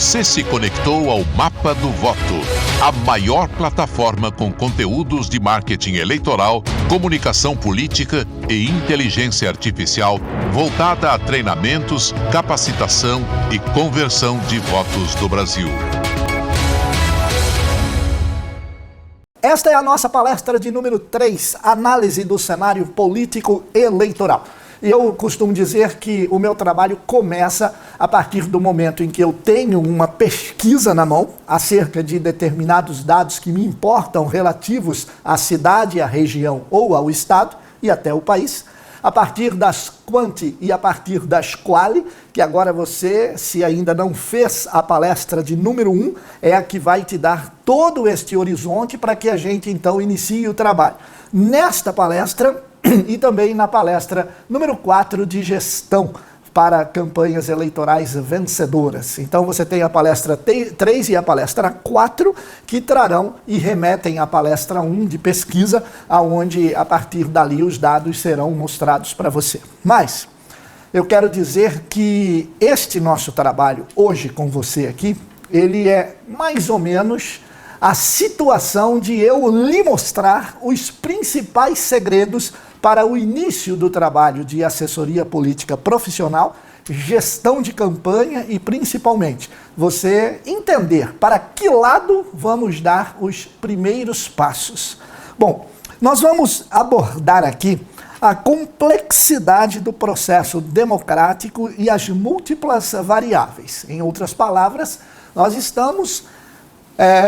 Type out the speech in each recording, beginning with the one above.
Você se conectou ao Mapa do Voto, a maior plataforma com conteúdos de marketing eleitoral, comunicação política e inteligência artificial voltada a treinamentos, capacitação e conversão de votos do Brasil. Esta é a nossa palestra de número 3, Análise do Cenário Político Eleitoral. E eu costumo dizer que o meu trabalho começa a partir do momento em que eu tenho uma pesquisa na mão acerca de determinados dados que me importam relativos à cidade, à região ou ao estado e até o país, a partir das quanti e a partir das quali, que agora você, se ainda não fez a palestra de número 1, é a que vai te dar todo este horizonte para que a gente então inicie o trabalho. Nesta palestra e também na palestra número 4 de gestão para campanhas eleitorais vencedoras. Então você tem a palestra 3 e a palestra 4 que trarão e remetem à palestra 1 de pesquisa, aonde a partir dali os dados serão mostrados para você. Mas eu quero dizer que este nosso trabalho hoje com você aqui, ele é mais ou menos a situação de eu lhe mostrar os principais segredos para o início do trabalho de assessoria política profissional, gestão de campanha e, principalmente, você entender para que lado vamos dar os primeiros passos. Bom, nós vamos abordar aqui a complexidade do processo democrático e as múltiplas variáveis. Em outras palavras, nós estamos,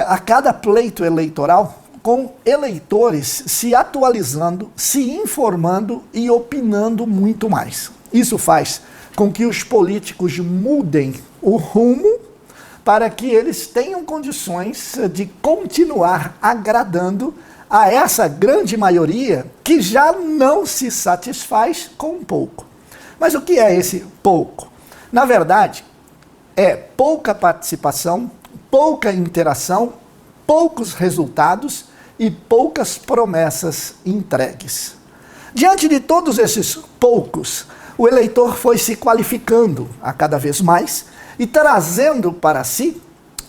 a cada pleito eleitoral, com eleitores se atualizando, se informando e opinando muito mais. Isso faz com que os políticos mudem o rumo para que eles tenham condições de continuar agradando a essa grande maioria que já não se satisfaz com pouco. Mas o que é esse pouco? Na verdade, é pouca participação, pouca interação, poucos resultados e poucas promessas entregues. Diante de todos esses poucos, o eleitor foi se qualificando a cada vez mais e trazendo para si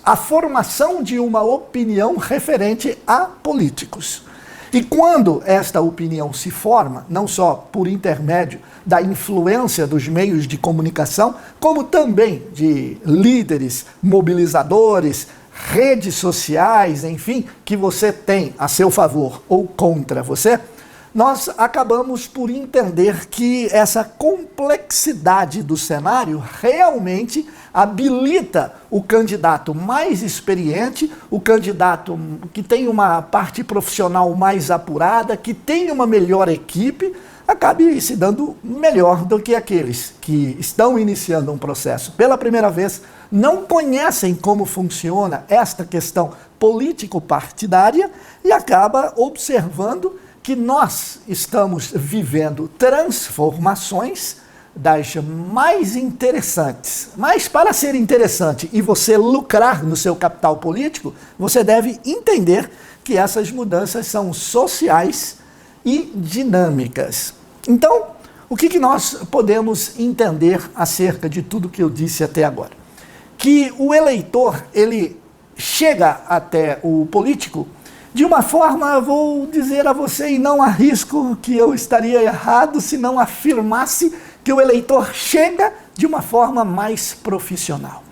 a formação de uma opinião referente a políticos. E quando esta opinião se forma, não só por intermédio da influência dos meios de comunicação, como também de líderes, mobilizadores, redes sociais, enfim, que você tem a seu favor ou contra você, nós acabamos por entender que essa complexidade do cenário realmente habilita o candidato mais experiente, o candidato que tem uma parte profissional mais apurada, que tem uma melhor equipe, acabe se dando melhor do que aqueles que estão iniciando um processo pela primeira vez, não conhecem como funciona esta questão político-partidária e acaba observando que nós estamos vivendo transformações das mais interessantes. Mas para ser interessante e você lucrar no seu capital político, você deve entender que essas mudanças são sociais e dinâmicas. Então, o que nós podemos entender acerca de tudo que eu disse até agora? Que o eleitor, ele chega até o político de uma forma, vou dizer a você, e não arrisco que eu estaria errado se não afirmasse que o eleitor chega de uma forma mais profissional.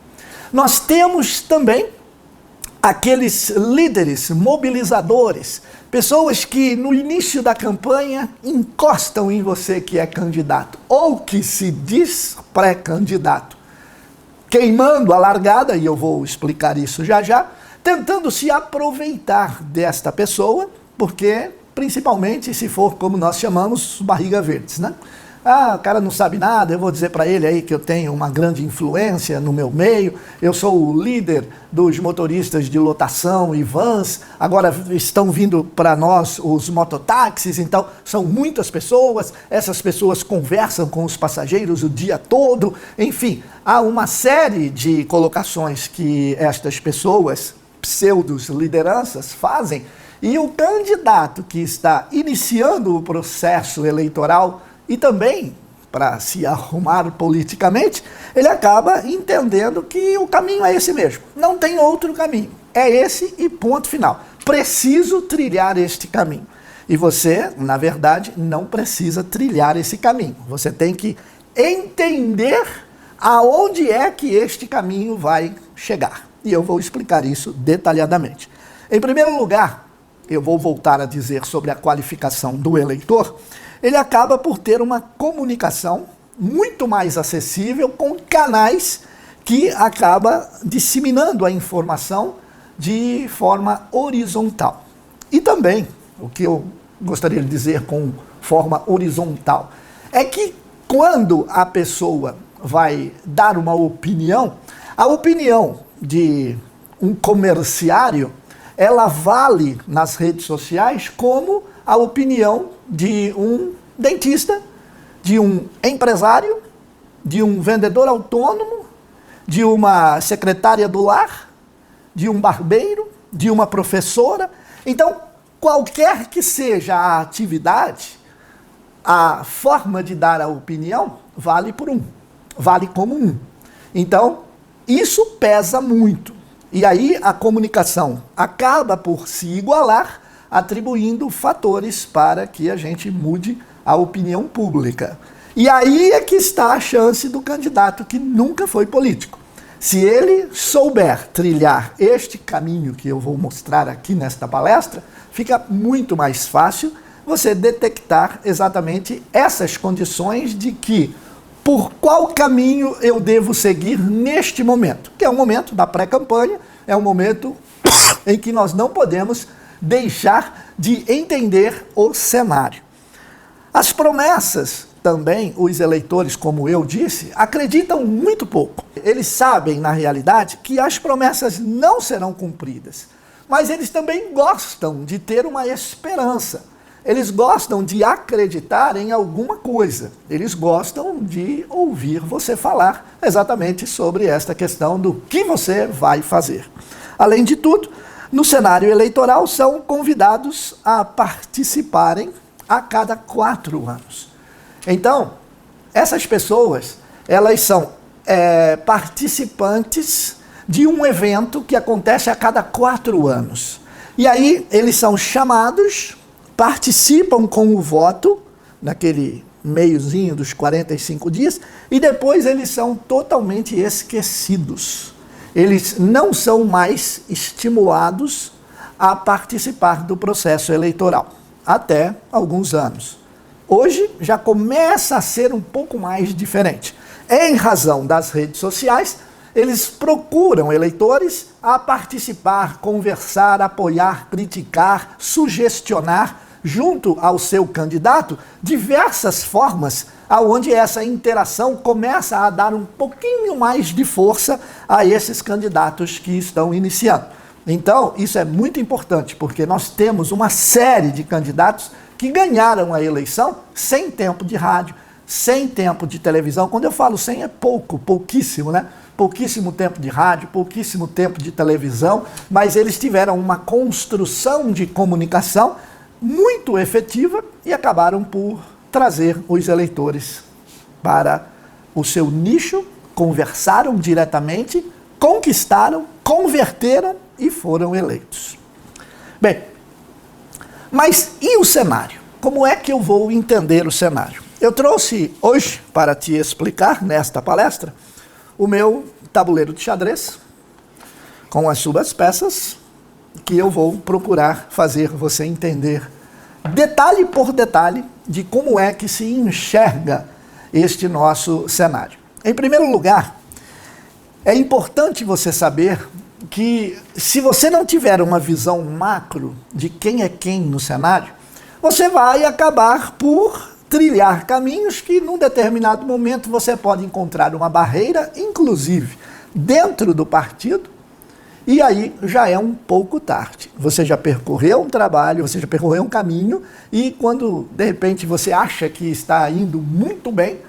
Nós temos também aqueles líderes, mobilizadores, pessoas que no início da campanha encostam em você que é candidato ou que se diz pré-candidato, queimando a largada, e eu vou explicar isso já já, tentando se aproveitar desta pessoa, porque principalmente se for como nós chamamos barriga verdes, né? Ah, o cara não sabe nada, eu vou dizer para ele aí que eu tenho uma grande influência no meu meio, eu sou o líder dos motoristas de lotação e vans, agora estão vindo para nós os mototáxis, então são muitas pessoas, essas pessoas conversam com os passageiros o dia todo, enfim, há uma série de colocações que estas pessoas, pseudos lideranças, fazem, e o candidato que está iniciando o processo eleitoral e também para se arrumar politicamente, ele acaba entendendo que o caminho é esse mesmo. Não tem outro caminho. É esse e ponto final. Preciso trilhar este caminho. E você, na verdade, não precisa trilhar esse caminho. Você tem que entender aonde é que este caminho vai chegar. E eu vou explicar isso detalhadamente. Em primeiro lugar, eu vou voltar a dizer sobre a qualificação do eleitor. Ele acaba por ter uma comunicação muito mais acessível com canais que acaba disseminando a informação de forma horizontal. E também, o que eu gostaria de dizer com forma horizontal, é que quando a pessoa vai dar uma opinião, a opinião de um comerciário, ela vale nas redes sociais como a opinião de um dentista, de um empresário, de um vendedor autônomo, de uma secretária do lar, de um barbeiro, de uma professora. Então, qualquer que seja a atividade, a forma de dar a opinião vale por um, vale como um. Então, isso pesa muito. E aí a comunicação acaba por se igualar, atribuindo fatores para que a gente mude a opinião pública. E aí é que está a chance do candidato que nunca foi político. Se ele souber trilhar este caminho que eu vou mostrar aqui nesta palestra, fica muito mais fácil você detectar exatamente essas condições de que por qual caminho eu devo seguir neste momento, que é o momento da pré-campanha, é um momento em que nós não podemos deixar de entender o cenário. As promessas também, os eleitores, como eu disse, acreditam muito pouco. Eles sabem, na realidade, que as promessas não serão cumpridas, mas eles também gostam de ter uma esperança. Eles gostam de acreditar em alguma coisa. Eles gostam de ouvir você falar exatamente sobre esta questão do que você vai fazer. Além de tudo, no cenário eleitoral são convidados a participarem a cada 4 anos. Então, essas pessoas, elas são participantes de um evento que acontece a cada 4 anos. E aí eles são chamados, participam com o voto, naquele meiozinho dos 45 dias, e depois eles são totalmente esquecidos. Eles não são mais estimulados a participar do processo eleitoral, até alguns anos. Hoje já começa a ser um pouco mais diferente. Em razão das redes sociais, eles procuram eleitores a participar, conversar, apoiar, criticar, sugestionar, junto ao seu candidato, diversas formas aonde essa interação começa a dar um pouquinho mais de força a esses candidatos que estão iniciando. Então, isso é muito importante, porque nós temos uma série de candidatos que ganharam a eleição sem tempo de rádio, sem tempo de televisão. Quando eu falo sem, é pouquíssimo, né? Pouquíssimo tempo de rádio, pouquíssimo tempo de televisão, mas eles tiveram uma construção de comunicação muito efetiva e acabaram por trazer os eleitores para o seu nicho, conversaram diretamente, conquistaram, converteram e foram eleitos. Bem, mas e o cenário? Como é que eu vou entender o cenário? Eu trouxe hoje, para te explicar nesta palestra, o meu tabuleiro de xadrez, com as suas peças, que eu vou procurar fazer você entender detalhe por detalhe de como é que se enxerga este nosso cenário. Em primeiro lugar, é importante você saber que se você não tiver uma visão macro de quem é quem no cenário, você vai acabar por trilhar caminhos que num determinado momento você pode encontrar uma barreira, inclusive dentro do partido, e aí já é um pouco tarde. Você já percorreu um trabalho, você já percorreu um caminho, e quando de repente você acha que está indo muito bem,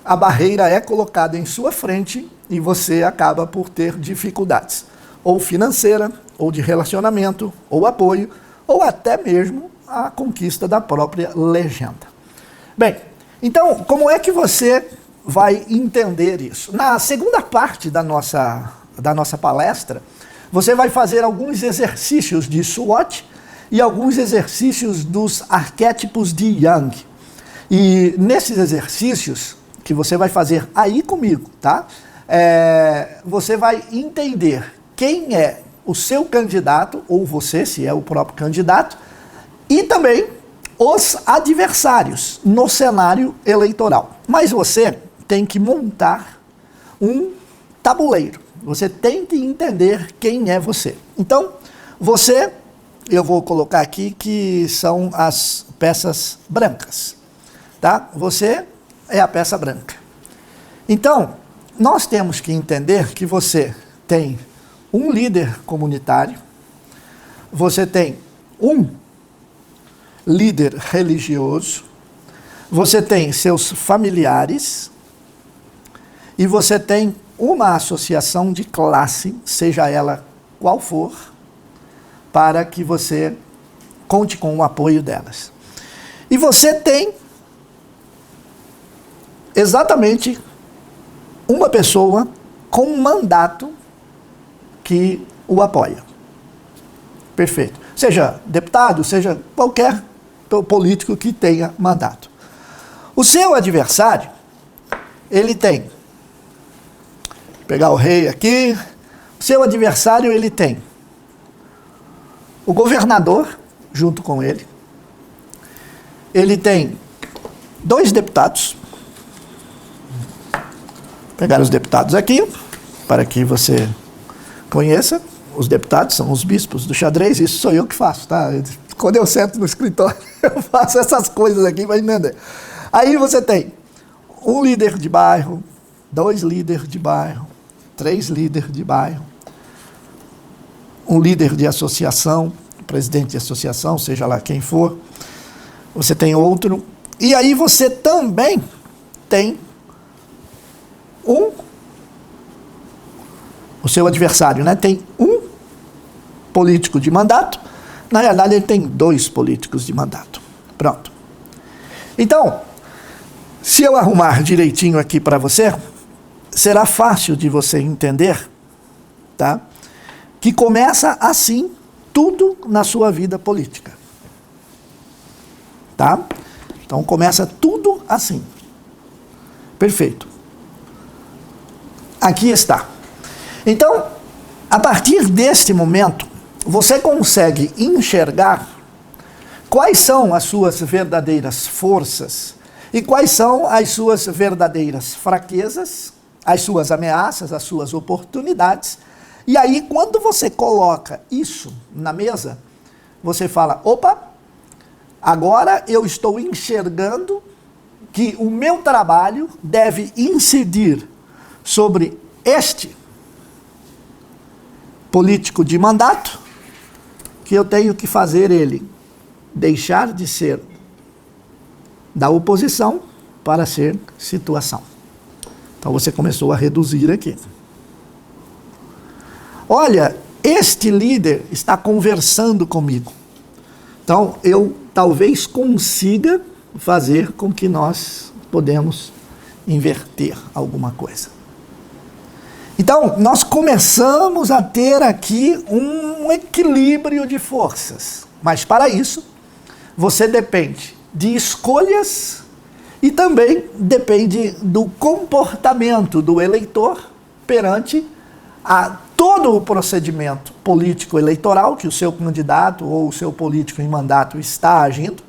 a barreira é colocada em sua frente e você acaba por ter dificuldades, ou financeira, ou de relacionamento, ou apoio, ou até mesmo a conquista da própria legenda. Bem, Então, como é que você vai entender isso? Na segunda parte da nossa palestra, você vai fazer alguns exercícios de SWOT e alguns exercícios dos arquétipos de Jung. E nesses exercícios, que você vai fazer aí comigo, tá? Você vai entender quem é o seu candidato, ou você, se é o próprio candidato, e também os adversários no cenário eleitoral. Mas você tem que montar um tabuleiro. Você tem que entender quem é você. Então, eu vou colocar aqui que são as peças brancas, tá? Você é a peça branca. Então, nós temos que entender que você tem um líder comunitário, você tem um líder religioso, você tem seus familiares e você tem uma associação de classe, seja ela qual for, para que você conte com o apoio delas. E você tem exatamente uma pessoa com um mandato que o apoia. Perfeito. Seja deputado, seja qualquer político que tenha mandato. O seu adversário, ele tem, vou pegar o rei aqui, o seu adversário, ele tem o governador, junto com ele tem 2 deputados, vou pegar os deputados aqui, para que você conheça. Os deputados são os bispos do xadrez, isso sou eu que faço, tá? Quando eu sento no escritório, eu faço essas coisas aqui para entender. Aí você tem um líder de bairro, 2 líderes de bairro, 3 líderes de bairro, um líder de associação, presidente de associação, seja lá quem for, você tem outro, e aí você também tem o seu adversário, né? Tem um político de mandato, na realidade ele tem 2 políticos de mandato. Pronto. Então, se eu arrumar direitinho aqui para você, será fácil de você entender, tá? Que começa assim tudo na sua vida política. Tá? Então começa tudo assim. Perfeito. Aqui está. Então, a partir deste momento, você consegue enxergar quais são as suas verdadeiras forças e quais são as suas verdadeiras fraquezas, as suas ameaças, as suas oportunidades. E aí, quando você coloca isso na mesa, você fala, opa, agora eu estou enxergando que o meu trabalho deve incidir sobre este político de mandato, que eu tenho que fazer ele deixar de ser da oposição para ser situação. Então você começou a reduzir aqui. Olha, este líder está conversando comigo. Então eu talvez consiga fazer com que nós podemos inverter alguma coisa. Então, nós começamos a ter aqui um equilíbrio de forças. Mas para isso, você depende de escolhas e também depende do comportamento do eleitor perante a todo o procedimento político eleitoral que o seu candidato ou o seu político em mandato está agindo.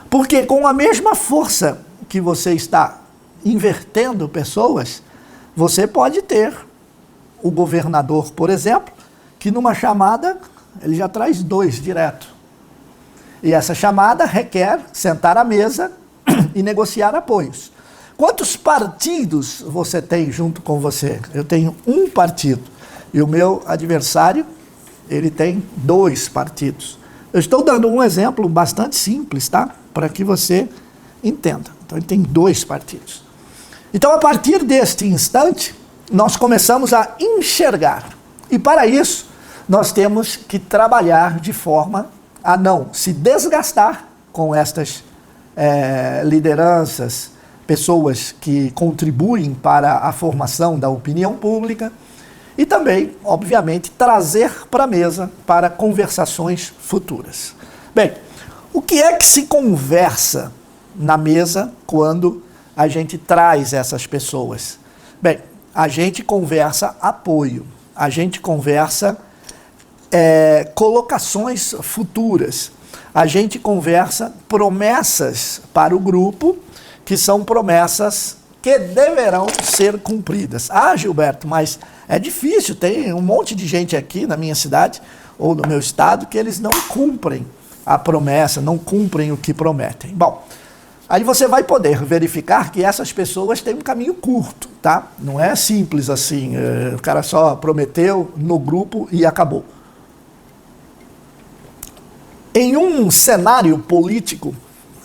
Porque com a mesma força que você está invertendo pessoas, você pode ter o governador, por exemplo, que numa chamada ele já traz 2 direto. E essa chamada requer sentar à mesa e negociar apoios. Quantos partidos você tem junto com você? Eu tenho um partido. E o meu adversário, ele tem 2 partidos. Eu estou dando um exemplo bastante simples, tá? Para que você entenda. Então ele tem 2 partidos. Então, a partir deste instante, nós começamos a enxergar. E para isso, nós temos que trabalhar de forma a não se desgastar com estas lideranças, pessoas que contribuem para a formação da opinião pública e também, obviamente, trazer para a mesa para conversações futuras. Bem, o que é que se conversa na mesa quando a gente traz essas pessoas? Bem, a gente conversa apoio, a gente conversa colocações futuras, a gente conversa promessas para o grupo, que são promessas que deverão ser cumpridas. Ah, Gilberto, mas é difícil, tem um monte de gente aqui na minha cidade ou no meu estado que eles não cumprem a promessa, não cumprem o que prometem. Bom, aí você vai poder verificar que essas pessoas têm um caminho curto, tá? Não é simples assim, o cara só prometeu no grupo e acabou. Em um cenário político,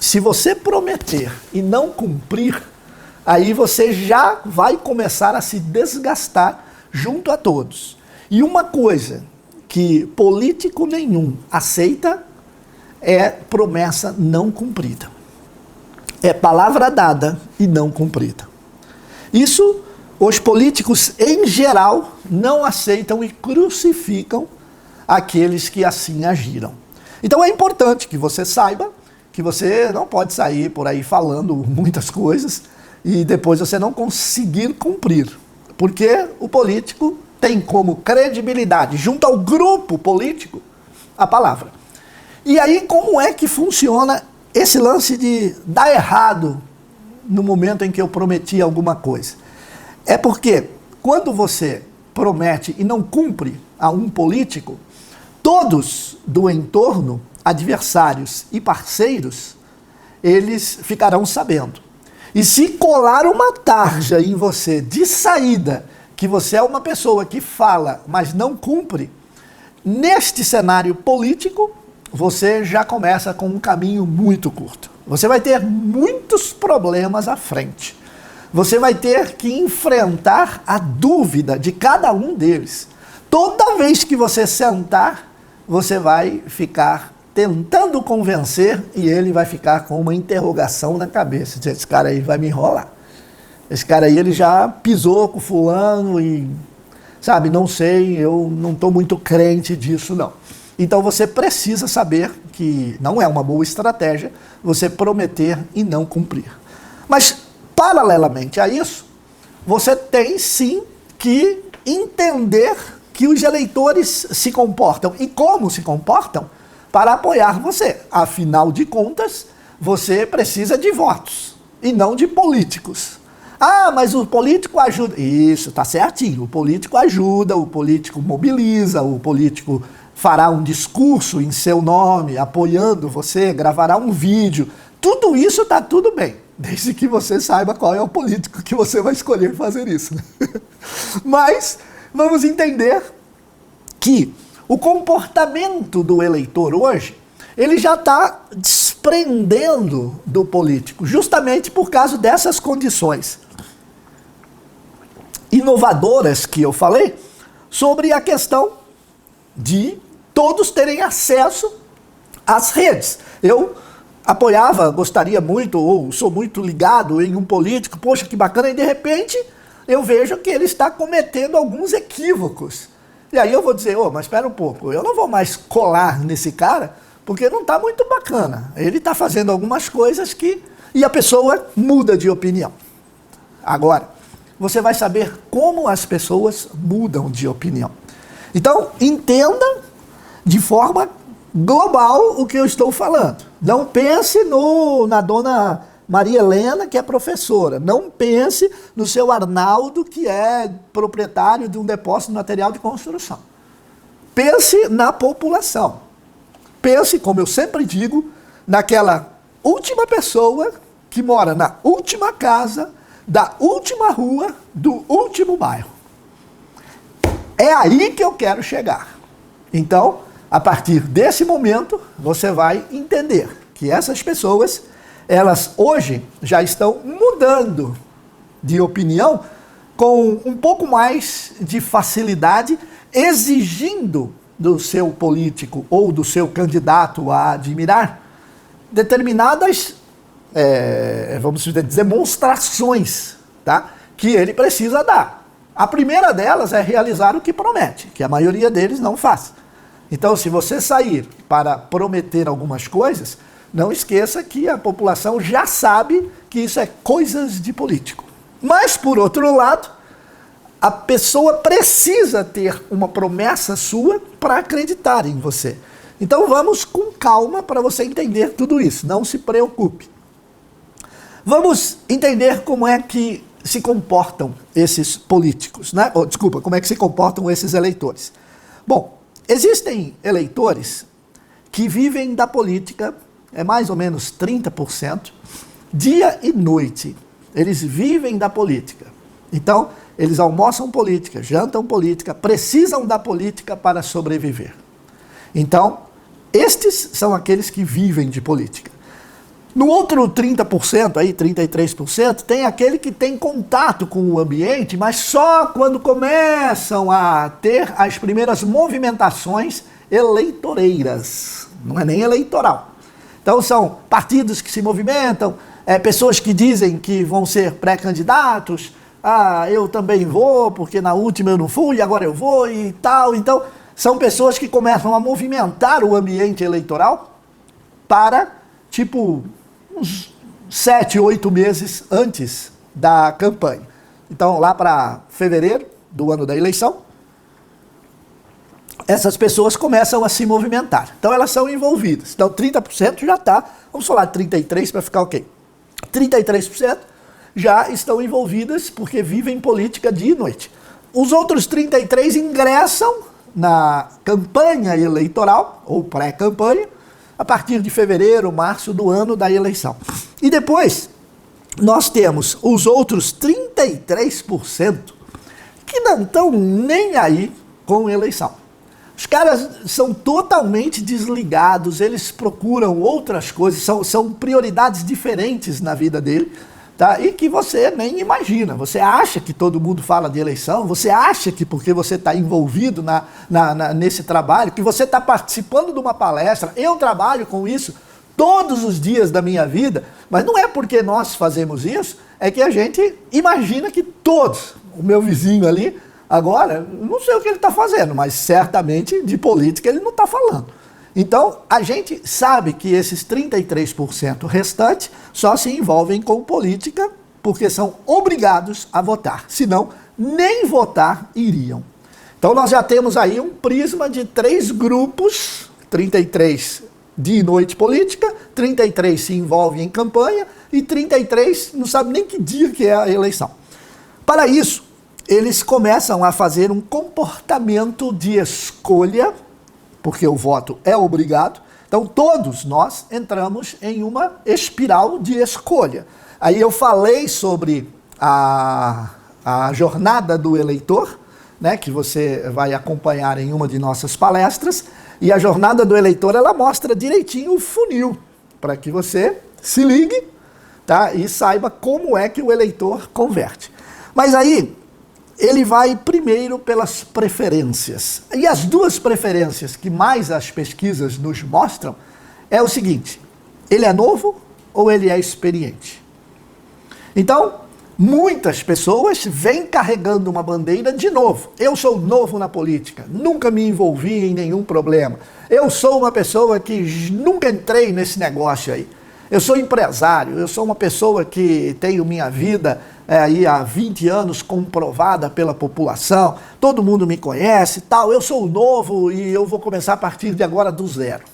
se você prometer e não cumprir, aí você já vai começar a se desgastar junto a todos. E uma coisa que político nenhum aceita é promessa não cumprida. É palavra dada e não cumprida. Isso os políticos em geral não aceitam e crucificam aqueles que assim agiram. Então é importante que você saiba que você não pode sair por aí falando muitas coisas e depois você não conseguir cumprir. Porque o político tem como credibilidade, junto ao grupo político, a palavra. E aí como é que funciona esse lance de dar errado no momento em que eu prometi alguma coisa? É porque quando você promete e não cumpre a um político, todos do entorno, adversários e parceiros, eles ficarão sabendo. E se colar uma tarja em você de saída, que você é uma pessoa que fala, mas não cumpre, neste cenário político, você já começa com um caminho muito curto. Você vai ter muitos problemas à frente. Você vai ter que enfrentar a dúvida de cada um deles. Toda vez que você sentar, você vai ficar tentando convencer e ele vai ficar com uma interrogação na cabeça. Esse cara aí vai me enrolar. Esse cara aí ele já pisou com fulano e, sabe, não sei, eu não estou muito crente disso não. Então você precisa saber que não é uma boa estratégia você prometer e não cumprir. Mas, paralelamente a isso, você tem sim que entender que os eleitores se comportam e como se comportam para apoiar você. Afinal de contas, você precisa de votos e não de políticos. Ah, mas o político ajuda. Isso, tá certinho. O político ajuda, o político mobiliza, o político fará um discurso em seu nome, apoiando você, gravará um vídeo. Tudo isso tá tudo bem, desde que você saiba qual é o político que você vai escolher fazer isso. Né? Mas vamos entender que o comportamento do eleitor hoje, ele já está desprendendo do político, justamente por causa dessas condições inovadoras que eu falei, sobre a questão de todos terem acesso às redes. Eu apoiava, gostaria muito, ou sou muito ligado em um político, poxa, que bacana, e de repente eu vejo que ele está cometendo alguns equívocos. E aí eu vou dizer, mas espera um pouco, eu não vou mais colar nesse cara, porque não está muito bacana. Ele está fazendo algumas coisas que... E a pessoa muda de opinião. Agora, você vai saber como as pessoas mudam de opinião. Então, entenda de forma global o que eu estou falando. Não pense na dona Maria Helena, que é professora. Não pense no seu Arnaldo, que é proprietário de um depósito de material de construção. Pense na população. Pense, como eu sempre digo, naquela última pessoa que mora na última casa, da última rua, do último bairro. É aí que eu quero chegar. Então, a partir desse momento, você vai entender que essas pessoas, elas hoje já estão mudando de opinião com um pouco mais de facilidade, exigindo do seu político ou do seu candidato a admirar determinadas vamos dizer, demonstrações, tá? Que ele precisa dar. A primeira delas é realizar o que promete, que a maioria deles não faz. Então, se você sair para prometer algumas coisas, não esqueça que a população já sabe que isso é coisas de político. Mas, por outro lado, a pessoa precisa ter uma promessa sua para acreditar em você. Então, vamos com calma para você entender tudo isso. Não se preocupe. Vamos entender como é que se comportam esses políticos, né? Como é que se comportam esses eleitores. Bom, existem eleitores que vivem da política, mais ou menos 30%, dia e noite. Eles vivem da política. Então, eles almoçam política, jantam política, precisam da política para sobreviver. Então, estes são aqueles que vivem de política. No outro 30%, aí 33%, tem aquele que tem contato com o ambiente, mas só quando começam a ter as primeiras movimentações eleitoreiras, não é nem eleitoral. Então são partidos que se movimentam, pessoas que dizem que vão ser pré-candidatos, eu também vou, porque na última eu não fui, agora eu vou e tal. Então são pessoas que começam a movimentar o ambiente eleitoral para, uns 7, 8 meses antes da campanha. Então, lá para fevereiro do ano da eleição, essas pessoas começam a se movimentar. Então, elas são envolvidas. Então, 30% já está, vamos falar de 33% para ficar ok. 33% já estão envolvidas porque vivem política dia e noite. Os outros 33% ingressam na campanha eleitoral, ou pré-campanha, a partir de fevereiro, março do ano da eleição. E depois, nós temos os outros 33% que não estão nem aí com eleição. Os caras são totalmente desligados, eles procuram outras coisas, são prioridades diferentes na vida dele, tá? E que você nem imagina. Você acha que todo mundo fala de eleição, você acha que porque você está envolvido nesse trabalho, que você está participando de uma palestra, eu trabalho com isso todos os dias da minha vida, mas não é porque nós fazemos isso, é que a gente imagina que todos, o meu vizinho ali, agora, não sei o que ele está fazendo, mas certamente de política ele não está falando. Então, a gente sabe que esses 33% restantes só se envolvem com política porque são obrigados a votar, senão nem votar iriam. Então, nós já temos aí um prisma de 3 grupos, 33 dia e noite política, 33 se envolvem em campanha e 33 não sabe nem que dia que é a eleição. Para isso, eles começam a fazer um comportamento de escolha, porque o voto é obrigado. Então, todos nós entramos em uma espiral de escolha. Aí eu falei sobre a jornada do eleitor, né, que você vai acompanhar em uma de nossas palestras, e a jornada do eleitor, ela mostra direitinho o funil, para que você se ligue, tá, e saiba como é que o eleitor converte. Mas aí, ele vai primeiro pelas preferências. E as 2 preferências que mais as pesquisas nos mostram é o seguinte: ele é novo ou ele é experiente? Então, muitas pessoas vêm carregando uma bandeira de novo. Eu sou novo na política, nunca me envolvi em nenhum problema. Eu sou uma pessoa que nunca entrei nesse negócio aí. Eu sou empresário, eu sou uma pessoa que tenho minha vida aí há 20 anos comprovada pela população, todo mundo me conhece e tal, eu sou novo e eu vou começar a partir de agora do zero.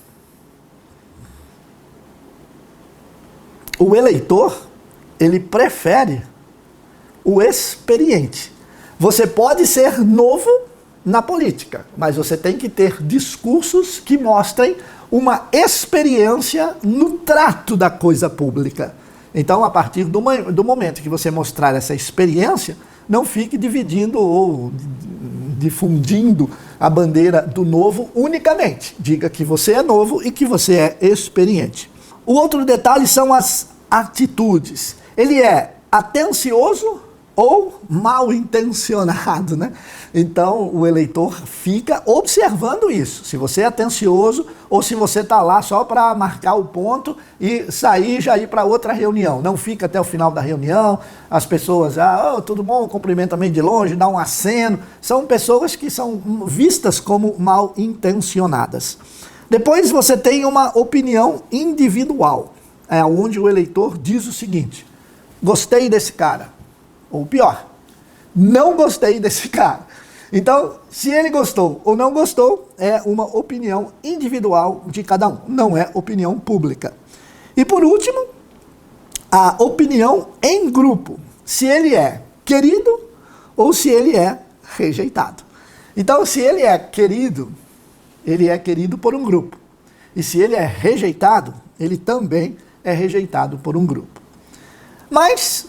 O eleitor, ele prefere o experiente. Você pode ser novo na política, mas você tem que ter discursos que mostrem uma experiência no trato da coisa pública. Então, a partir do momento que você mostrar essa experiência, não fique dividindo ou difundindo a bandeira do novo unicamente. Diga que você é novo e que você é experiente. O outro detalhe são as atitudes. Ele é atencioso ou mal intencionado, né? Então o eleitor fica observando isso, se você é atencioso ou se você está lá só para marcar o ponto e sair já ir para outra reunião. Não fica até o final da reunião, as pessoas, tudo bom, cumprimenta meio de longe, dá um aceno. São pessoas que são vistas como mal intencionadas. Depois você tem uma opinião individual, onde o eleitor diz o seguinte: gostei desse cara. Ou pior, não gostei desse cara. Então, se ele gostou ou não gostou, é uma opinião individual de cada um, não é opinião pública. E por último, a opinião em grupo, se ele é querido ou se ele é rejeitado. Então, se ele é querido por um grupo. E se ele é rejeitado, ele também é rejeitado por um grupo. Mas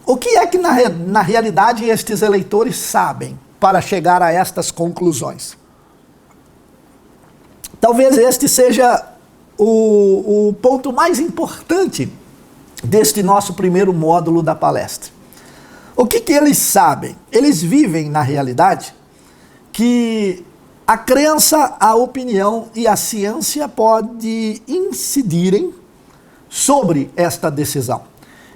o que é que na realidade estes eleitores sabem para chegar a estas conclusões? Talvez este seja o ponto mais importante deste nosso primeiro módulo da palestra. O que eles sabem? Eles vivem na realidade que a crença, a opinião e a ciência podem incidirem sobre esta decisão.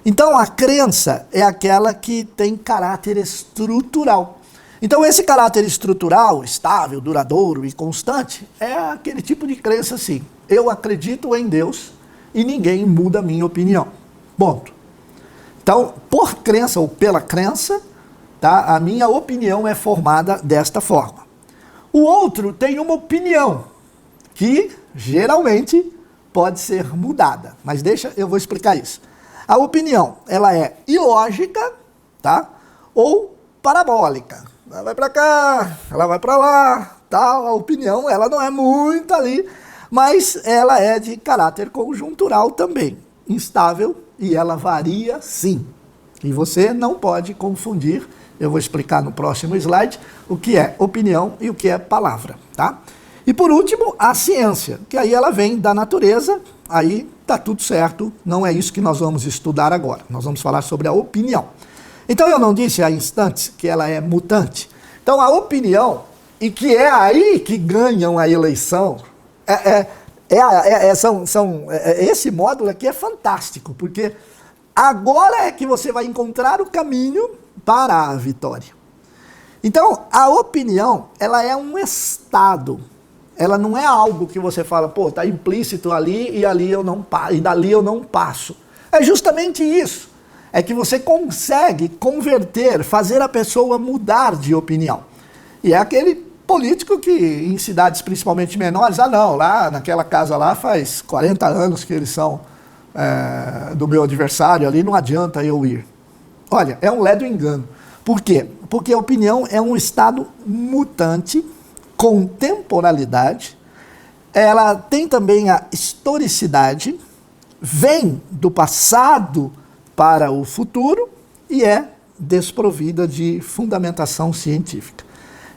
Então, a crença é aquela que tem caráter estrutural. Então, esse caráter estrutural, estável, duradouro e constante, é aquele tipo de crença assim: eu acredito em Deus e ninguém muda a minha opinião. Ponto. Então, por crença ou pela crença, tá, a minha opinião é formada desta forma. O outro tem uma opinião que, geralmente, pode ser mudada. Mas eu vou explicar isso. A opinião, ela é ilógica, tá? Ou parabólica. Ela vai para cá, ela vai para lá, tal. A opinião, ela não é muito ali, mas ela é de caráter conjuntural também, instável, e ela varia sim. E você não pode confundir, eu vou explicar no próximo slide, o que é opinião e o que é palavra, tá? E por último, a ciência, que aí ela vem da natureza, aí tá tudo certo, não é isso que nós vamos estudar agora. Nós vamos falar sobre a opinião. Então eu não disse há instantes que ela é mutante. Então a opinião, e que é aí que ganham a eleição, esse módulo aqui é fantástico, porque agora é que você vai encontrar o caminho para a vitória. Então a opinião, ela é um estado. Ela não é algo que você fala, pô, está implícito ali e ali eu não e dali eu não passo. É justamente isso. É que você consegue converter, fazer a pessoa mudar de opinião. E é aquele político que em cidades principalmente menores, não, lá naquela casa lá faz 40 anos que eles são do meu adversário ali, não adianta eu ir. Olha, é um ledo engano. Por quê? Porque a opinião é um estado mutante, com temporalidade, ela tem também a historicidade, vem do passado para o futuro e é desprovida de fundamentação científica.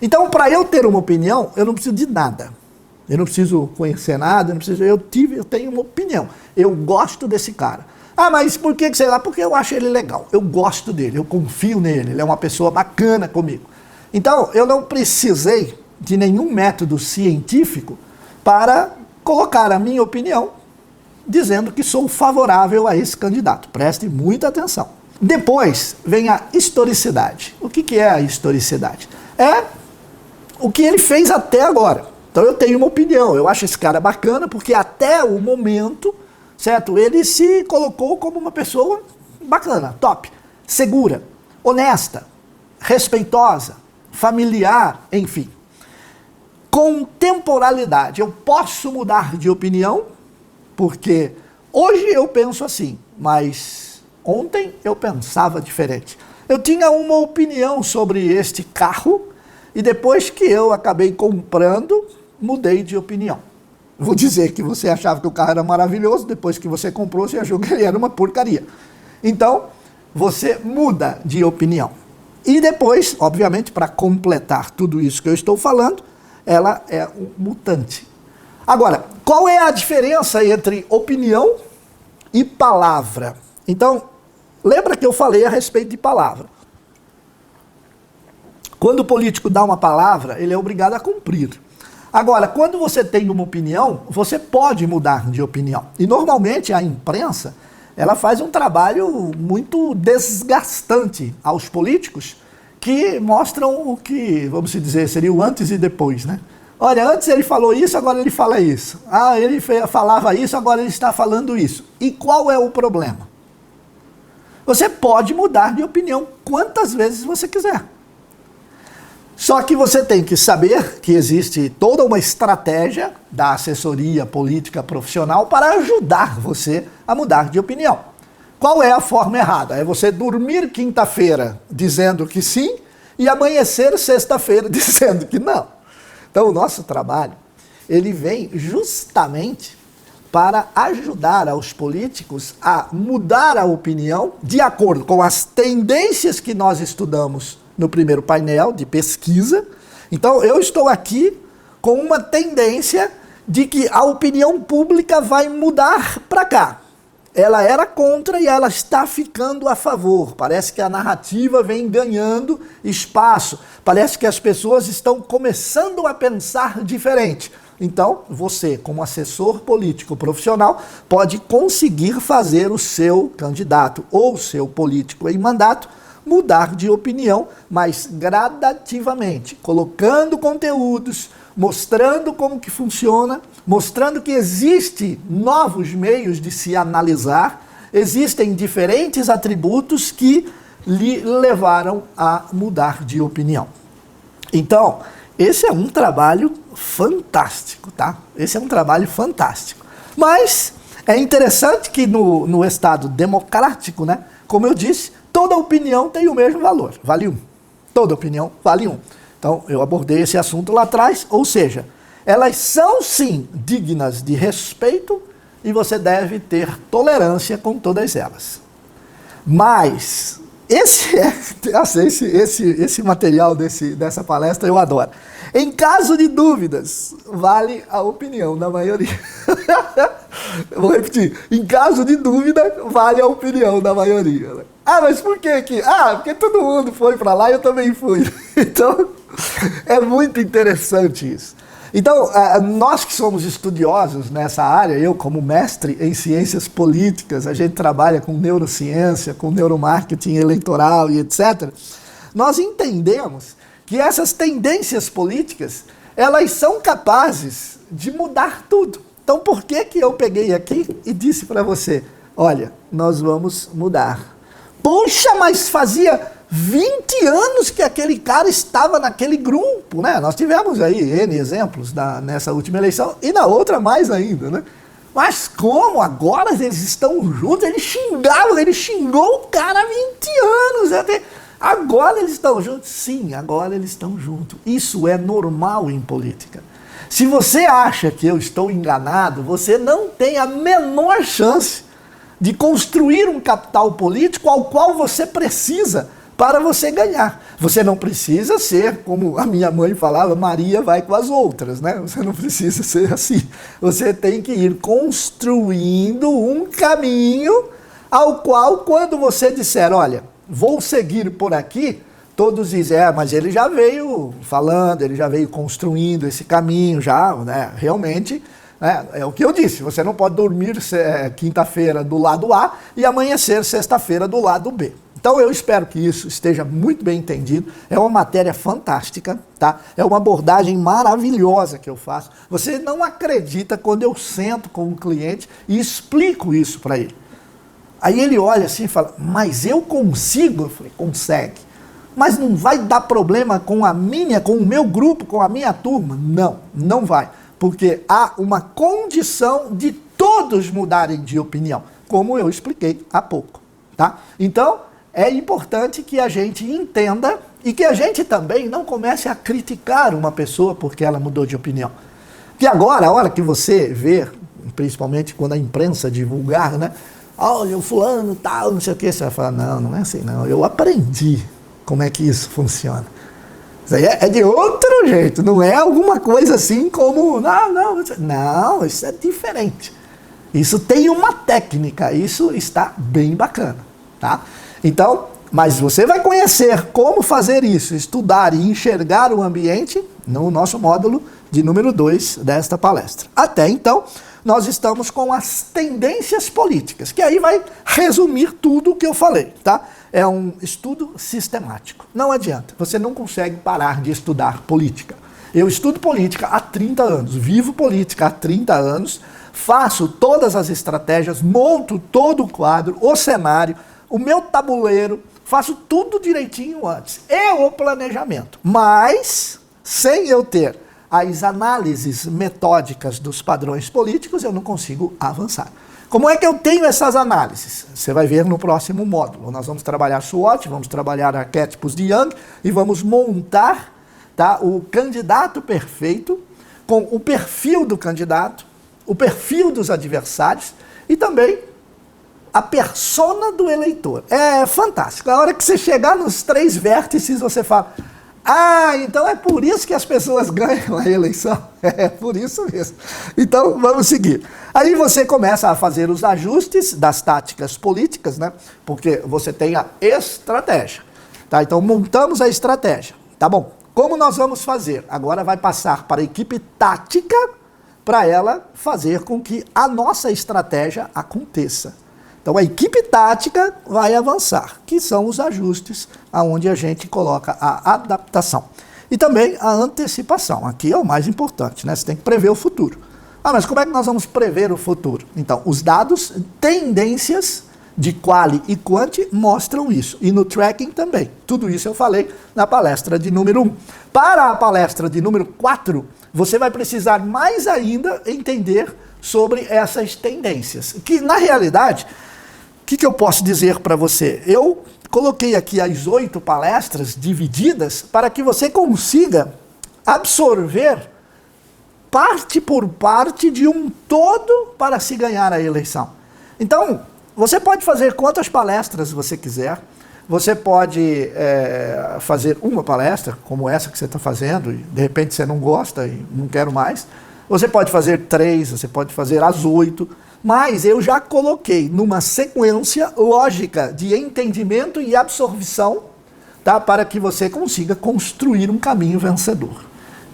Então, para eu ter uma opinião, eu não preciso de nada. Eu não preciso conhecer nada, eu tenho uma opinião. Eu gosto desse cara. Mas por que sei lá? Porque eu acho ele legal. Eu gosto dele, eu confio nele, ele é uma pessoa bacana comigo. Então, eu não precisei de nenhum método científico para colocar a minha opinião dizendo que sou favorável a esse candidato. Preste muita atenção. Depois vem a historicidade. O que é a historicidade? É o que ele fez até agora. Então eu tenho uma opinião, eu acho esse cara bacana porque até o momento, certo, ele se colocou como uma pessoa bacana, top, segura, honesta, respeitosa, familiar, enfim. Com temporalidade, eu posso mudar de opinião, porque hoje eu penso assim, mas ontem eu pensava diferente. Eu tinha uma opinião sobre este carro, e depois que eu acabei comprando, mudei de opinião. Vou dizer que você achava que o carro era maravilhoso, depois que você comprou, você achou que ele era uma porcaria. Então, você muda de opinião. E depois, obviamente, para completar tudo isso que eu estou falando, ela é um mutante. Agora, qual é a diferença entre opinião e palavra? Então, lembra que eu falei a respeito de palavra. Quando o político dá uma palavra, ele é obrigado a cumprir. Agora, quando você tem uma opinião, você pode mudar de opinião. E normalmente a imprensa, ela faz um trabalho muito desgastante aos políticos, que mostram o que, vamos dizer, seria o antes e depois, né? Olha, antes ele falou isso, agora ele fala isso. Ah, ele falava isso, agora ele está falando isso. E qual é o problema? Você pode mudar de opinião quantas vezes você quiser. Só que você tem que saber que existe toda uma estratégia da assessoria política profissional para ajudar você a mudar de opinião. Qual é a forma errada? É você dormir quinta-feira dizendo que sim e amanhecer sexta-feira dizendo que não. Então o nosso trabalho, ele vem justamente para ajudar aos políticos a mudar a opinião de acordo com as tendências que nós estudamos no primeiro painel de pesquisa. Então eu estou aqui com uma tendência de que a opinião pública vai mudar para cá. Ela era contra e ela está ficando a favor. Parece que a narrativa vem ganhando espaço. Parece que as pessoas estão começando a pensar diferente. Então, você, como assessor político profissional, pode conseguir fazer o seu candidato ou o seu político em mandato mudar de opinião, mas gradativamente, colocando conteúdos, mostrando como que funciona, mostrando que existem novos meios de se analisar, existem diferentes atributos que lhe levaram a mudar de opinião. Então, esse é um trabalho fantástico, tá? Esse é um trabalho fantástico. Mas é interessante que no Estado democrático, né, como eu disse, toda opinião tem o mesmo valor, vale 1. Toda opinião vale 1. Então, eu abordei esse assunto lá atrás, ou seja, elas são sim dignas de respeito e você deve ter tolerância com todas elas. Mas esse material dessa palestra eu adoro. Em caso de dúvidas, vale a opinião da maioria. Eu vou repetir. Em caso de dúvida, vale a opinião da maioria. Ah, mas por que aqui? Ah, porque todo mundo foi para lá e eu também fui. Então, é muito interessante isso. Então, nós que somos estudiosos nessa área, eu como mestre em ciências políticas, a gente trabalha com neurociência, com neuromarketing eleitoral e etc., nós entendemos que essas tendências políticas, elas são capazes de mudar tudo. Então, por que eu peguei aqui e disse para você, olha, nós vamos mudar. Poxa, mas fazia 20 anos que aquele cara estava naquele grupo, né? Nós tivemos aí N exemplos nessa última eleição e na outra mais ainda, né? Mas como agora eles estão juntos? Ele xingou o cara há 20 anos. Agora eles estão juntos? Sim, agora eles estão juntos. Isso é normal em política. Se você acha que eu estou enganado, você não tem a menor chance de construir um capital político ao qual você precisa para você ganhar. Você não precisa ser, como a minha mãe falava, Maria vai com as outras, né? Você não precisa ser assim. Você tem que ir construindo um caminho ao qual, quando você disser, olha, vou seguir por aqui, todos dizem, mas ele já veio falando, ele já veio construindo esse caminho, já, né? Realmente, é o que eu disse, você não pode dormir quinta-feira do lado A e amanhecer sexta-feira do lado B. Então eu espero que isso esteja muito bem entendido. É uma matéria fantástica, tá? É uma abordagem maravilhosa que eu faço. Você não acredita quando eu sento com um cliente e explico isso para ele. Aí ele olha assim e fala, mas eu consigo? Eu falei, consegue. Mas não vai dar problema com o meu grupo, com a minha turma? Não, não vai. Porque há uma condição de todos mudarem de opinião, como eu expliquei há pouco, tá? Então, é importante que a gente entenda e que a gente também não comece a criticar uma pessoa porque ela mudou de opinião. Que agora, a hora que você vê, principalmente quando a imprensa divulgar, né? Olha, o fulano tal, não sei o que, você vai falar, não é assim não, eu aprendi como é que isso funciona. Isso aí é de outro jeito, não é alguma coisa assim como, não, isso é diferente. Isso tem uma técnica, isso está bem bacana, tá? Então, Mas você vai conhecer como fazer isso, estudar e enxergar o ambiente no nosso módulo de número 2 desta palestra. Até então, nós estamos com as tendências políticas, que aí vai resumir tudo o que eu falei, tá? É um estudo sistemático. Não adianta, você não consegue parar de estudar política. Eu estudo política há 30 anos, vivo política há 30 anos, faço todas as estratégias, monto todo o quadro, o cenário, o meu tabuleiro, faço tudo direitinho antes. É o planejamento. Mas, sem eu ter as análises metódicas dos padrões políticos, eu não consigo avançar. Como é que eu tenho essas análises? Você vai ver no próximo módulo. Nós vamos trabalhar SWOT, vamos trabalhar arquétipos de Jung e vamos montar, tá, o candidato perfeito com o perfil do candidato, o perfil dos adversários e também a persona do eleitor. É fantástico. A hora que você chegar nos 3 vértices, você fala: ah, então é por isso que as pessoas ganham a eleição. É por isso mesmo. Então, vamos seguir. Aí você começa a fazer os ajustes das táticas políticas, né? Porque você tem a estratégia. Tá? Então, montamos a estratégia. Tá bom. Como nós vamos fazer? Agora vai passar para a equipe tática para ela fazer com que a nossa estratégia aconteça. Então, a equipe tática vai avançar, que são os ajustes, onde a gente coloca a adaptação. E também a antecipação. Aqui é o mais importante, né? Você tem que prever o futuro. Ah, mas como é que nós vamos prever o futuro? Então, os dados, tendências de quali e quanti mostram isso. E no tracking também. Tudo isso eu falei na palestra de número 1. Para a palestra de número 4, você vai precisar mais ainda entender sobre essas tendências. Que, na realidade, o que eu posso dizer para você? Eu coloquei aqui as 8 palestras divididas para que você consiga absorver parte por parte de um todo para se ganhar a eleição. Então, você pode fazer quantas palestras você quiser, você pode fazer uma palestra, como essa que você está fazendo, e de repente você não gosta e não quero mais. Você pode fazer 3, você pode fazer as 8, mas eu já coloquei numa sequência lógica de entendimento e absorção, tá, para que você consiga construir um caminho vencedor.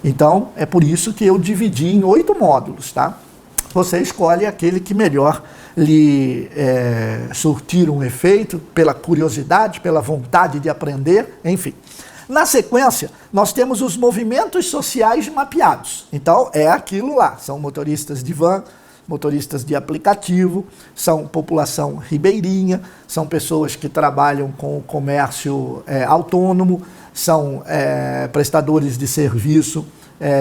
Então, é por isso que eu dividi em 8 módulos, tá? Você escolhe aquele que melhor lhe surtir um efeito, pela curiosidade, pela vontade de aprender, enfim. Na sequência, nós temos os movimentos sociais mapeados. Então, é aquilo lá. São motoristas de van, motoristas de aplicativo, são população ribeirinha, são pessoas que trabalham com o comércio autônomo, são prestadores de serviço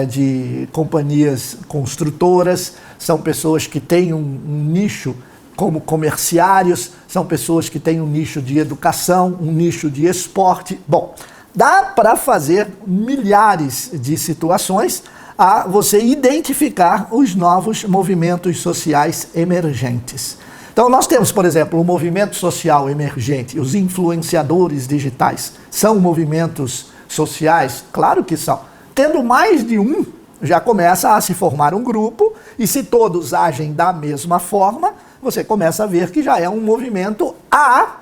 de companhias construtoras, são pessoas que têm um nicho como comerciários, são pessoas que têm um nicho de educação, um nicho de esporte. Bom, dá para fazer milhares de situações a você identificar os novos movimentos sociais emergentes. Então, nós temos, por exemplo, o movimento social emergente, os influenciadores digitais. São movimentos sociais? Claro que são. Tendo mais de um, já começa a se formar um grupo, e se todos agem da mesma forma, você começa a ver que já é um movimento a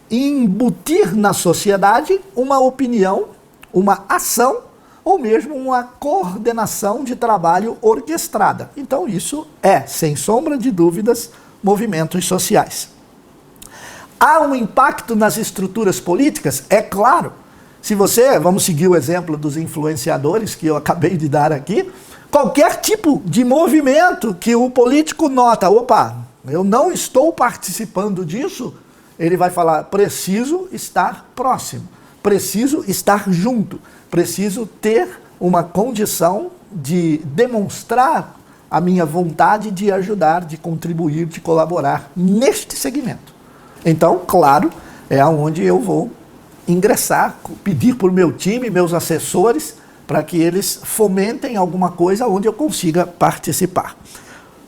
embutir na sociedade uma opinião, uma ação, ou mesmo uma coordenação de trabalho orquestrada. Então isso é, sem sombra de dúvidas, movimentos sociais. Há um impacto nas estruturas políticas? É claro. Se você, vamos seguir o exemplo dos influenciadores que eu acabei de dar aqui, qualquer tipo de movimento que o político nota, opa, eu não estou participando disso, ele vai falar, preciso estar próximo, preciso estar junto, preciso ter uma condição de demonstrar a minha vontade de ajudar, de contribuir, de colaborar neste segmento. Então, claro, é onde eu vou ingressar, pedir para o meu time, meus assessores, para que eles fomentem alguma coisa onde eu consiga participar.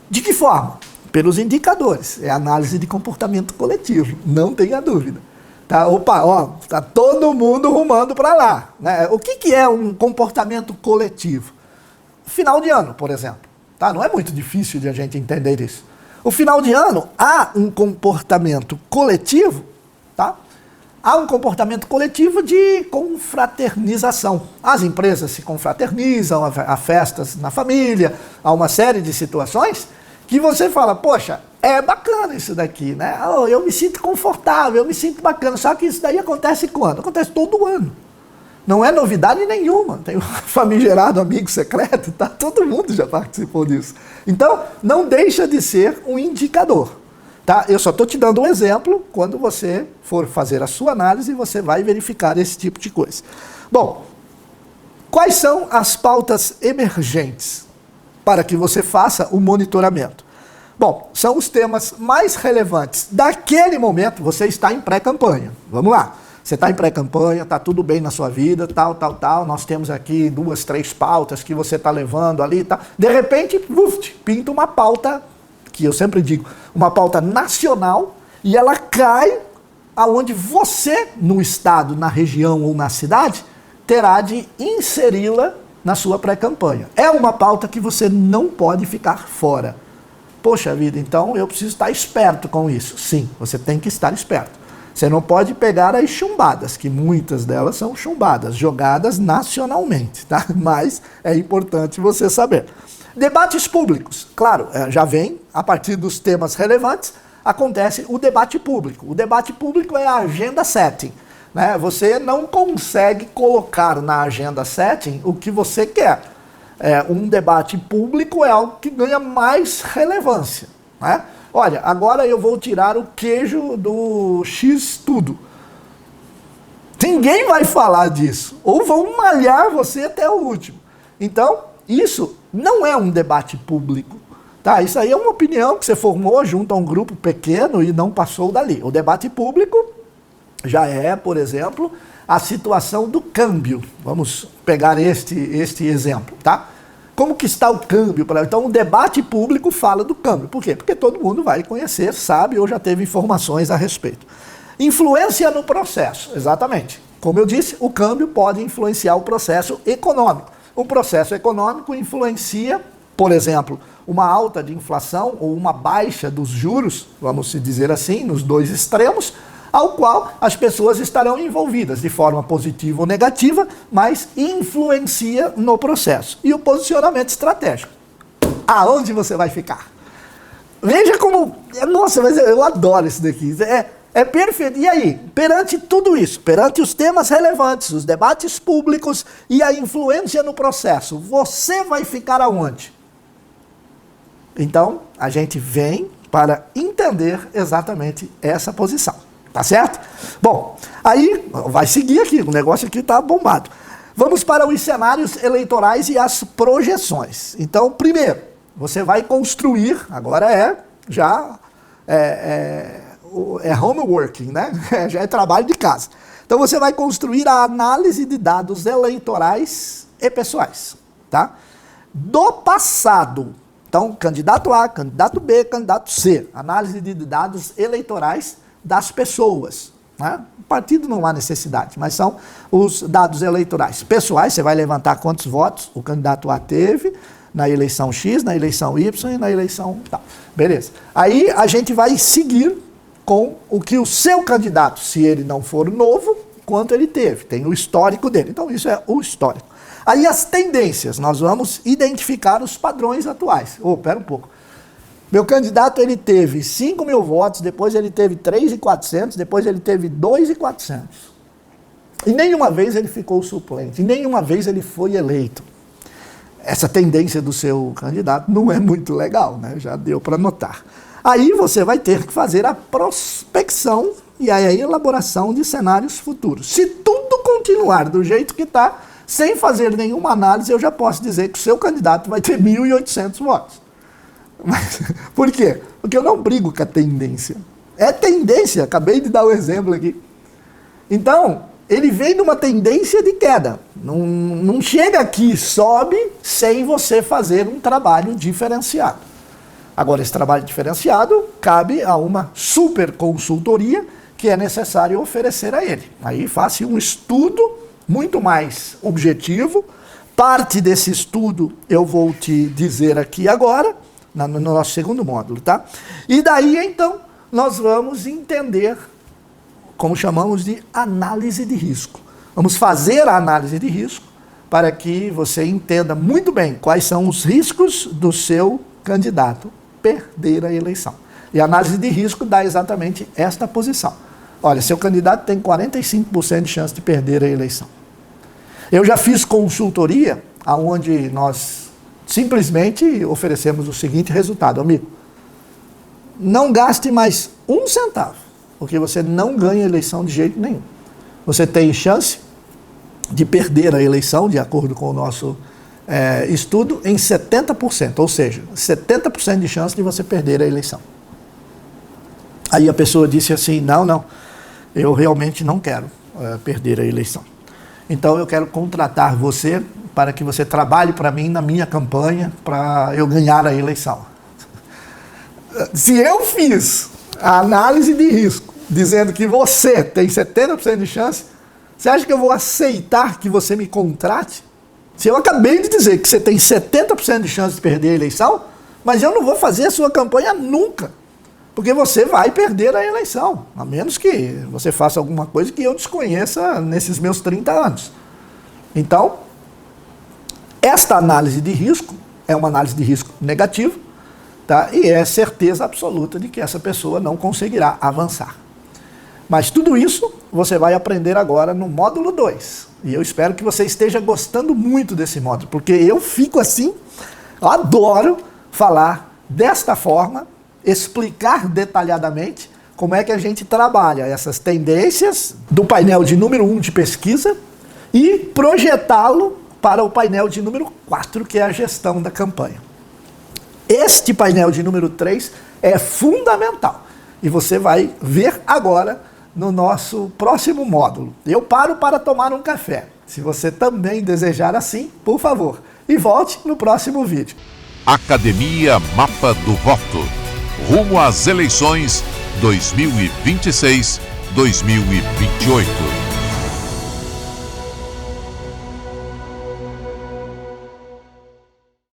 De que forma? Pelos indicadores. É análise de comportamento coletivo, não tenha dúvida. Tá, opa, ó, tá todo mundo rumando para lá, né? O que é um comportamento coletivo? Final de ano, por exemplo. Tá? Não é muito difícil de a gente entender isso. O final de ano, há um comportamento coletivo, tá? há um comportamento coletivo de confraternização. As empresas se confraternizam, há festas na família, há uma série de situações que você fala, poxa, é bacana isso daqui, né? Oh, eu me sinto confortável, eu me sinto bacana. Só que isso daí acontece quando? Acontece todo ano. Não é novidade nenhuma. Tem um famigerado amigo secreto, tá? Todo mundo já participou disso. Então, não deixa de ser um indicador. Tá? Eu só estou te dando um exemplo, quando você for fazer a sua análise, você vai verificar esse tipo de coisa. Bom, quais são as pautas emergentes para que você faça o monitoramento? Bom, são os temas mais relevantes. Daquele momento, você está em pré-campanha. Vamos lá. Você está em pré-campanha, está tudo bem na sua vida, tal. Nós temos aqui 2, 3 pautas que você está levando ali, tal. De repente, pinta uma pauta, que eu sempre digo, uma pauta nacional, e ela cai aonde você, no estado, na região ou na cidade, terá de inseri-la na sua pré-campanha. É uma pauta que você não pode ficar fora. Poxa vida, então eu preciso estar esperto com isso. Sim, você tem que estar esperto. Você não pode pegar as chumbadas, que muitas delas são chumbadas, jogadas nacionalmente, tá? Mas é importante você saber. Debates públicos, claro, já vem, a partir dos temas relevantes, acontece o debate público. O debate público é a agenda setting, né? Você não consegue colocar na agenda setting o que você quer. Um debate público é algo que ganha mais relevância, né? Olha, agora eu vou tirar o queijo do X tudo. Ninguém vai falar disso. Ou vão malhar você até o último. Então, isso não é um debate público. Tá? Isso aí é uma opinião que você formou junto a um grupo pequeno e não passou dali. O debate público já é, por exemplo, a situação do câmbio. Vamos pegar este exemplo, tá? Como que está o câmbio? Então, o debate público fala do câmbio. Por quê? Porque todo mundo vai conhecer, sabe, ou já teve informações a respeito. Influência no processo, exatamente. Como eu disse, o câmbio pode influenciar o processo econômico. O processo econômico influencia, por exemplo, uma alta de inflação ou uma baixa dos juros, vamos dizer assim, nos dois extremos, ao qual as pessoas estarão envolvidas de forma positiva ou negativa, mas influencia no processo. E o posicionamento estratégico. Aonde você vai ficar? Veja como... Nossa, mas eu adoro isso daqui. É perfeito. E aí, perante tudo isso, perante os temas relevantes, os debates públicos e a influência no processo, você vai ficar aonde? Então, a gente vem para entender exatamente essa posição. Tá certo? Bom, aí vai seguir aqui, o negócio aqui está bombado. Vamos para os cenários eleitorais e as projeções. Então, primeiro, você vai construir, agora é homeworking, né? Já é trabalho de casa. Então, você vai construir a análise de dados eleitorais e pessoais, tá? Do passado. Então, candidato A, candidato B, candidato C. Análise de dados eleitorais das pessoas, né? O partido não há necessidade, mas são os dados eleitorais pessoais. Você vai levantar quantos votos o candidato A teve na eleição X, na eleição Y e na eleição tal. Beleza. Aí a gente vai seguir com o que o seu candidato, se ele não for novo, quanto ele teve. Tem o histórico dele. Então isso é o histórico. Aí as tendências, nós vamos identificar os padrões atuais. Pera um pouco. Meu candidato, ele teve 5.000 votos, depois ele teve 3.400, depois ele teve 2.400. E nenhuma vez ele ficou suplente, e nenhuma vez ele foi eleito. Essa tendência do seu candidato não é muito legal, né? Já deu para notar. Aí você vai ter que fazer a prospecção e aí a elaboração de cenários futuros. Se tudo continuar do jeito que está, sem fazer nenhuma análise, eu já posso dizer que o seu candidato vai ter 1.800 votos. Mas, por quê? Porque eu não brigo com a tendência. É tendência, acabei de dar o exemplo aqui. Então, ele vem numa tendência de queda. Não chega aqui, sobe, sem você fazer um trabalho diferenciado. Agora, esse trabalho diferenciado cabe a uma super consultoria que é necessário oferecer a ele. Aí faça um estudo muito mais objetivo. Parte desse estudo eu vou te dizer aqui agora, no nosso segundo módulo, tá? E daí, então, nós vamos entender como chamamos de análise de risco. Vamos fazer a análise de risco para que você entenda muito bem quais são os riscos do seu candidato perder a eleição. E a análise de risco dá exatamente esta posição. Olha, seu candidato tem 45% de chance de perder a eleição. Eu já fiz consultoria, onde nós simplesmente oferecemos o seguinte resultado: amigo, não gaste mais um centavo, porque você não ganha eleição de jeito nenhum. Você tem chance de perder a eleição, de acordo com o nosso estudo, em 70%, ou seja, 70% de chance de você perder a eleição. Aí a pessoa disse assim, não, eu realmente não quero perder a eleição. Então eu quero contratar você para que você trabalhe para mim na minha campanha para eu ganhar a eleição. Se eu fiz a análise de risco dizendo que você tem 70% de chance, você acha que eu vou aceitar que você me contrate? Se eu acabei de dizer que você tem 70% de chance de perder a eleição, mas eu não vou fazer a sua campanha nunca, porque você vai perder a eleição, a menos que você faça alguma coisa que eu desconheça nesses meus 30 anos. Então, esta análise de risco é uma análise de risco negativa, tá? E é certeza absoluta de que essa pessoa não conseguirá avançar. Mas tudo isso você vai aprender agora no módulo 2. E eu espero que você esteja gostando muito desse módulo, porque eu fico assim, eu adoro falar desta forma, explicar detalhadamente como é que a gente trabalha essas tendências do painel de número 1 de pesquisa e projetá-lo para o painel de número 4, que é a gestão da campanha. Este painel de número 3 é fundamental e você vai ver agora no nosso próximo módulo. Eu paro para tomar um café. Se você também desejar assim, por favor, e volte no próximo vídeo. Academia Mapa do Voto. Rumo às eleições 2026-2028.